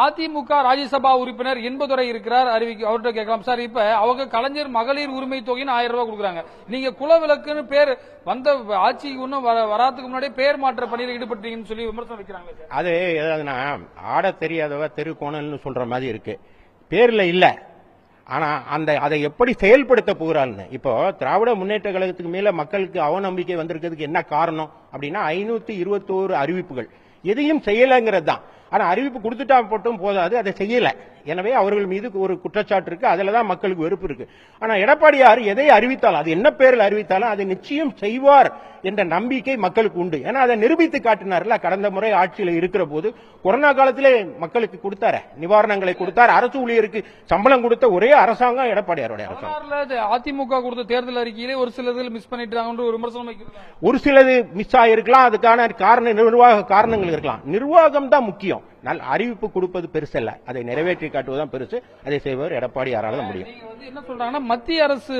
அதிமுக ராஜ்யசபா உறுப்பினர் இன்பதுரை இருக்கிறார். அவர்கிட்ட கேட்கலாம் சார். இப்ப அவங்க கலைஞர் மகளிர் உரிமை தொகைன்னு 1000 ரூபாய் கொடுக்குறாங்க. நீங்க குலவிலக்குன்னு பேர் வந்த ஆட்சிக்கு இன்னும் வராதுக்கு முன்னாடியே பேர் மாற்ற பணியில் ஈடுபட்டீங்கன்னு சொல்லி விமர்சனம் வைக்கிறாங்க. அது ஏதாவதுன்னா ஆட தெரியாதவ தெரு கோணல்னு சொல்ற மாதிரி இருக்கு. பேர்ல இல்ல, ஆனா அதை எப்படி செயல்படுத்த போகிறான்னு. இப்போ திராவிட முன்னேற்ற கழகத்துக்கு மேல மக்களுக்கு அவநம்பிக்கை வந்திருக்கிறதுக்கு என்ன காரணம் அப்படின்னா 521 அறிவிப்புகள் எதையும் செய்யலங்கிறது தான். ஆனா அறிவிப்பு கொடுத்துட்டா போட்டும் போதாது, அதை செய்யல. எனவே அவர்கள் மீது ஒரு குற்றச்சாட்டு இருக்கு. அதுலதான் மக்களுக்கு வெறுப்பு இருக்கு. ஆனா எடப்பாடியார் எதை அறிவித்தாலும், அது என்ன பேரில் அறிவித்தாலும் அதை நிச்சயம் செய்வார் என்ற நம்பிக்கை மக்களுக்கு உண்டு. ஏன்னா அதை நிரூபித்து காட்டினார்ல. கடந்த முறை ஆட்சியில் இருக்கிற போது கொரோனா காலத்திலே மக்களுக்கு கொடுத்தாரு, நிவாரணங்களை கொடுத்தார். அரசு ஊழியருக்கு சம்பளம் கொடுத்த ஒரே அரசாங்கம் எடப்பாடியாருடைய அரசாங்கம். அதிமுக கொடுத்த தேர்தல் அறிக்கையிலே ஒரு சிலர்கள் மிஸ் பண்ணிட்டாங்க ஒரு விமர்சனம் வைக்கிறாங்க. ஒரு சிலது மிஸ் ஆகிருக்கலாம். அதுக்கான நிர்வாக காரணங்கள் இருக்கலாம். நிர்வாகம் தான் முக்கியம். அறிவிப்பு கொடுப்பது பெருசல்ல, அதை நிறைவேற்றி காட்டுவதுதான் பெருசு. அதை செய்வர் எடப்பாடியாரால தான் முடியும். என்ன சொல்றாங்கன்னா மத்திய அரசு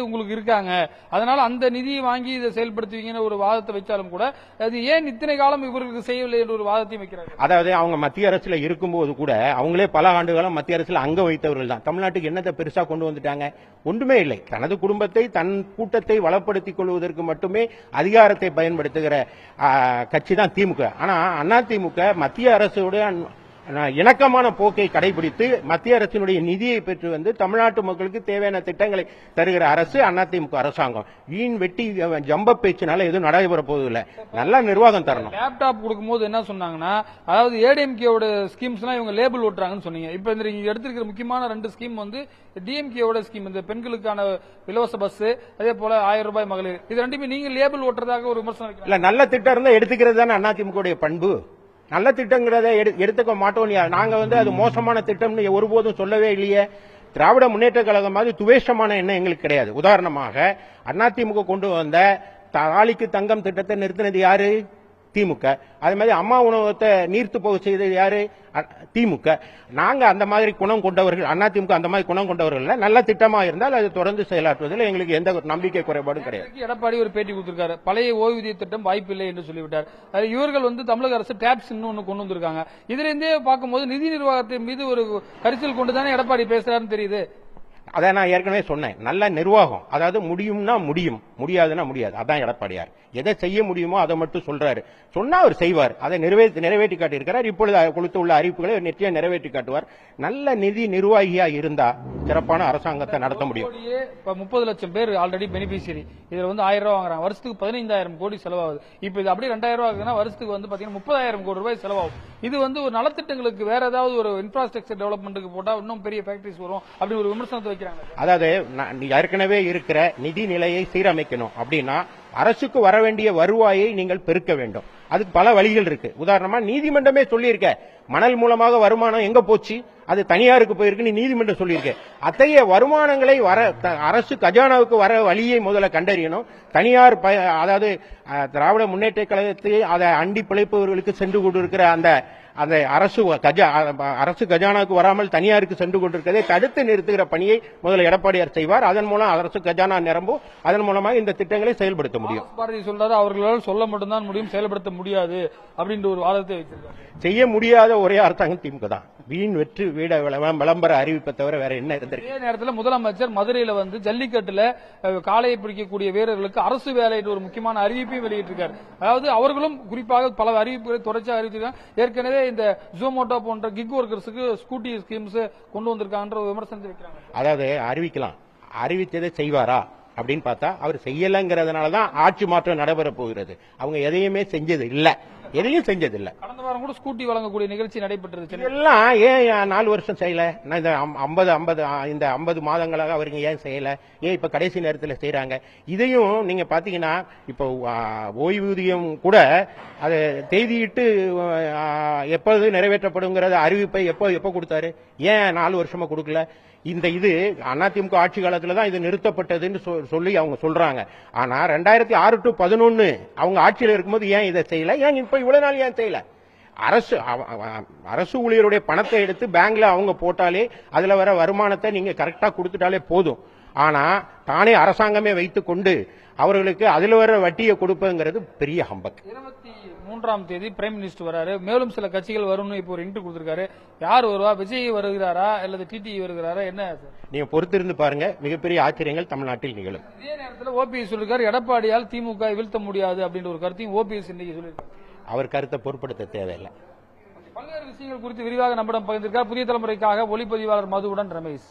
உங்களுக்கு இருக்காங்க, அதனால அந்த நிதியை வாங்கி இதை செயல்படுத்துவீங்கன்னு ஒரு வாதத்தை வச்சாலும் கூட அது ஏன் இத்தனை காலம் இவர்களுக்கு செய்யவில்லை என்ற ஒரு வாதத்தையும் வைக்கிறாங்க. அதாவது அவங்க மத்திய அரசுல இருக்கும்போது கூட அவங்களே பல ஆண்டுகாலம் மத்திய அரசுல அங்க வைத்தவர்கள் தான். தமிழ்நாட்டுக்கு என்னத்தை பெருசா கொண்டு வந்துட்டாங்க? ஒன்றுமே இல்லை. தனது குடும்பத்தை தன் கூட்டத்தை வளப்படுத்திக் கொள்வதற்கு மட்டுமே அதிகாரத்தை பயன்படுத்துகிற கட்சி தான் திமுக. ஆனா அதிமுக மத்திய அரசோட இணக்கமான போக்கை கடைபிடித்து மத்திய அரசினுடைய நிதியை பெற்று வந்து தமிழ்நாட்டு மக்களுக்கு தேவையான திட்டங்களை தருகிற அரசு அதிமுக அரசாங்கம். வீண் வெட்டி ஜம்ப பேச்சினால எதுவும் நடைபெற போவதில்லை. நல்ல நிர்வாகம் தரணும். லேப்டாப் கொடுக்கும்போது என்ன சொன்னாங்கன்னா, அதாவது ஏடிஎம்கேவோட ஸ்கீம்ஸ் எல்லாம் இவங்க லேபிள் ஓட்டுறாங்கன்னு சொன்னீங்க. இப்ப நீங்க எடுத்திருக்கிற முக்கியமான 2 ஸ்கீம் டிஎம்கேவோட ஸ்கீம், இந்த பெண்களுக்கான இலவச பஸ், அதே போல 1000 ரூபாய் மகளிர், இது ரெண்டுமே நீங்க லேபிள் ஓட்டுறதாக ஒரு விமர்சனம். இல்ல, நல்ல திட்டம் இருந்தா எடுத்துக்கிறது தானே அதிமுக பண்பு. நல்ல திட்டங்கிறத எடுத்துக்க மாட்டோம். நாங்க அது மோசமான திட்டம்னு ஒருபோதும் சொல்லவே இல்லையே. திராவிட முன்னேற்ற கழகம் மாதிரி துவேஷமான எண்ணம் எங்களுக்கு கிடையாது. உதாரணமாக அதிமுக கொண்டு வந்த தாலிக்கு தங்கம் திட்டத்தை நிறுத்தினது யாரு? திமுக. அதே மாதிரி அம்மா உணவகத்தை நீர்த்து போக செய்தது யாரு? திமுக. நாங்க அந்த மாதிரி குணம் கொண்டவர்கள், அதிமுக அந்த மாதிரி குணம் கொண்டவர்கள். நல்ல திட்டமா இருந்தால் அது தொடர்ந்து செயலாற்றுவதில் எங்களுக்கு எந்த நம்பிக்கை குறைபாடும் கிடையாது. எடப்பாடி ஒரு பேட்டி கொடுத்திருக்காரு. பழைய ஓய்வூதிய திட்டம் வாய்ப்பில்லை என்று சொல்லிவிட்டார். இவர்கள் தமிழக அரசு டாப்ஸ் இன்னொன்னு கொண்டு வந்திருக்காங்க. இதுல இருந்தே பார்க்கும்போது நிதி நிர்வாகத்தின் மீது ஒரு கரிசல் கொண்டுதானே எடப்பாடி பேசுறாருன்னு தெரியுது. அதை நான் ஏற்கனவே சொன்னேன். நல்ல நிர்வாகம், அதாவது முடியும்னா முடியும், முடியாதுன்னா முடியாது. அதான் எடப்பாடியார். எதை செய்ய முடியுமோ அதை மட்டும் சொல்றாரு. சொன்னா அவர் செய்வார். அதை நிறைவேற்றி காட்டியிருக்கிறார். இப்பொழுது கொடுத்து உள்ள அறிவிப்புகளை நிச்சயம் நிறைவேற்றி காட்டுவார். நல்ல நிதி நிர்வாகியா இருந்தா சிறப்பான அரசாங்கத்தை நடத்த முடியும். 30 லட்சம் பேர் ஆல்ரெடி பெனிஃபிஷியரி. இதுல 1000 ரூபாய் வாங்குறாங்க. வருஷத்துக்கு 15000 கோடி செலவாகுது. இப்ப இது அப்படியே 2000 ரூபாய் ஆகுதுன்னா வருஷத்துக்கு பாத்தீங்கன்னா 30000 கோடி ரூபாய் செலவாகும். இது ஒரு நலத்திட்டங்களுக்கு வேற ஏதாவது ஒரு இன்ஃப்ராஸ்ட்ரக்சர் டெவலப்மெண்ட்டுக்கு போட்டா இன்னும் பெரிய ஃபேக்டரிஸ் வரும் அப்படி ஒரு விமர்சனத்தை வைக்கிறாங்க. அதாவது ஏற்கனவே இருக்கிற நிதி நிலையை சீரமைக்கணும் அப்படின்னா அரசுக்கு வர வேண்டிய வருவாயை நீங்கள் பெருக்க வேண்டும். அதுக்கு பல வழிகள் இருக்கு. உதாரணமா நீதிமன்றமே சொல்லியிருக்க, மணல் மூலமாக வருமானம் எங்க போச்சு, அது தனியாருக்கு போயிருக்கு, நீதிமன்றம் சொல்லியிருக்க. அத்தகைய வருமானங்களை அரசு கஜானாவுக்கு வர வழியை முதல்ல கண்டறியணும். தனியார் அதாவது திராவிட முன்னேற்ற கழகத்தை அதை அண்டி பிழைப்பவர்களுக்கு சென்று கொண்டிருக்கிற அந்த அரசு கஜானாவுக்கு வராமல் தனியாருக்கு சென்று கொண்டிருக்கிறதை தடுத்து நிறுத்துகிற பணியை முதல்ல எடப்பாடியார் செய்வார். அதன் மூலம் அரசு கஜானா நிரம்பும். அதன் மூலமாக இந்த திட்டங்களை செயல்படுத்த முடியும். பாரதி சொல்றாரு, அவர்களால் சொல்ல மட்டும்தான் முடியும், செயல்படுத்த முடியாது அப்படின்ற ஒரு வாதத்தை வச்சிருக்காங்க. செய்ய முடியாத ஒரே அரசாங்கம் திமுக தான். வீண் வெற்றி வீட விளம்பர அறிவிப்பை தவிர வேற என்ன இருந்திருக்கு? இதே நேரத்தில் முதலமைச்சர் மதுரையில ஜல்லிக்கட்டுல காளையை பிடிக்கக்கூடிய வீரர்களுக்கு அரசு வேலை ஒரு முக்கியமான அறிவிப்பையும் வெளியிட்டிருக்காரு. அதாவது அவர்களும் குறிப்பாக பல அறிவிப்புகளை தொடர்ச்சியாக அறிவித்திருக்காங்க. ஏற்கனவே இந்த ஜோமோட்டோ போன்ற கிக் ஒர்க்கர்ஸுக்கு ஸ்கூட்டி ஸ்கீம்ஸ் கொண்டு வந்திருக்காங்க விமர்சனத்தை வைக்கிறாங்க. அதாவது அறிவிக்கலாம், அறிவித்ததை செய்வாரா அப்படின்னு பார்த்தா அவர் செய்யலங்கிறதுனாலதான் ஆட்சி மாற்றம் நடைபெற போகிறது. அவங்க எதையுமே செஞ்சது இல்ல, எதையும் செஞ்சதில்லை. கடந்த வாரம் கூட ஸ்கூட்டி வழங்கக்கூடிய நிகழ்ச்சி நடைபெற்றது. எல்லாம் ஏன் 4 வருஷம் செய்யல? இந்த 50 மாதங்களாக அவருக்கு ஏன் செய்யல? ஏன் இப்ப கடைசி நேரத்தில் செய்யறாங்க? இதையும் நீங்க பாத்தீங்கன்னா இப்போ ஓய்வூதியம் கூட அதை தேதியிட்டு எப்போது நிறைவேற்றப்படுங்கிறத அறிவிப்பை எப்போ கொடுத்தாரு? ஏன் 4 வருஷமா கொடுக்கல? இது அதிமுக ஆட்சி காலத்துல தான் இது நிறுத்தப்பட்டதுன்னு சொல்லி அவங்க சொல்றாங்க. ஆனா 2006 to 2011 அவங்க ஆட்சியில் இருக்கும்போது ஏன் இதை செய்யல? ஏன் இப்ப இவ்வளவு நாள் ஏன் செய்யல? அரசு ஊழியருடைய பணத்தை எடுத்து பேங்க்ல அவங்க போட்டாலே அதுல வர வருமானத்தை நீங்க கரெக்டா கொடுத்துட்டாலே போதும். ஆனா தானே அரசாங்கமே வைத்துக் கொண்டு அவர்களுக்கு அதில் வர வட்டியை கொடுப்பங்கிறது பெரிய ஹம்பக். 23ஆம் தேதி பிரைம் மினிஸ்டர் வராரு, மேலும் சில கட்சிகள் வரும்னு இப்போ ஒரு இன்டர்வியூ கொடுத்திருக்காரு. யார் வருவா? விஜய் வருகிறாரா அல்லது டிடிவி வருகிறாரா? என்ன நீங்க பொறுத்திருந்து பாருங்க, மிகப்பெரிய ஆச்சரியங்கள் தமிழ்நாட்டில் நிகழும். இதே நேரத்தில் ஓபிஎஸ் சொல்லிருக்காரு, எடப்பாடியால் திமுக வீழ்த்த முடியாது அப்படின்ற ஒரு கருத்தையும் ஓபிஎஸ் இன்னைக்கு சொல்லியிருக்காரு. அவர் கருத்தை பொருட்படுத்த தேவையில்லை. பல்வேறு விஷயங்கள் குறித்து விரிவாக நம்மிடம் பகிர்ந்திருக்கார் புதிய தலைமுறைக்காக ஒளிப்பதிவாளர் மதுவுடன் ரமேஷ்.